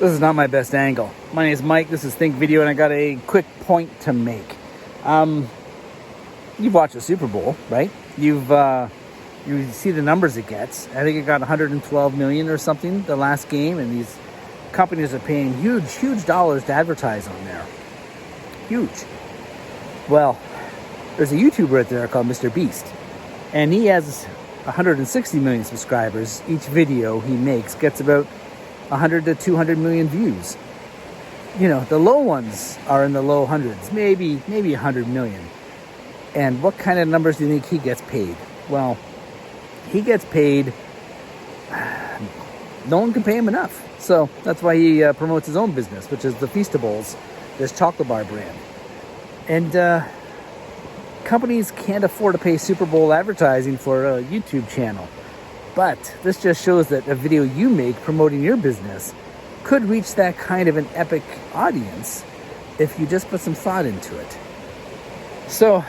This is not my best angle. My name is Mike. This is Think Video, and I got a quick point to make. You've watched the Super Bowl, right? You see the numbers it gets. I think it got 112 million or something the last game, and these companies are paying huge dollars to advertise on there. Huge. Well, there's a YouTuber out there called Mr. Beast, and he has 160 million subscribers. Each video he makes gets about 100 to 200 million views. You know, the low ones are in the low hundreds, maybe 100 million. And what kind of numbers do you think he gets paid? Well, he gets paid, no one can pay him enough. So that's why he promotes his own business, which is the Feastables, this chocolate bar brand. And companies can't afford to pay Super Bowl advertising for a YouTube channel. But this just shows that a video you make promoting your business could reach that kind of an epic audience if you just put some thought into it. So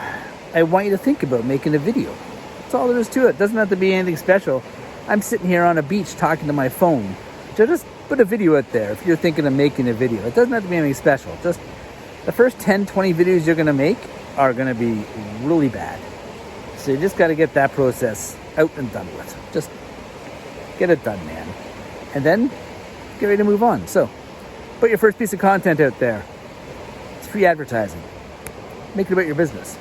I want you to think about making a video. That's all there is to it. It doesn't have to be anything special. I'm sitting here on a beach talking to my phone. So just put a video out there if you're thinking of making a video. It doesn't have to be anything special. Just the first 10, 20 videos you're going to make are going to be really bad. So you just got to get that process out and done with. Just get it done, man. And then get ready to move on. So put your first piece of content out there. It's free advertising. Make it about your business.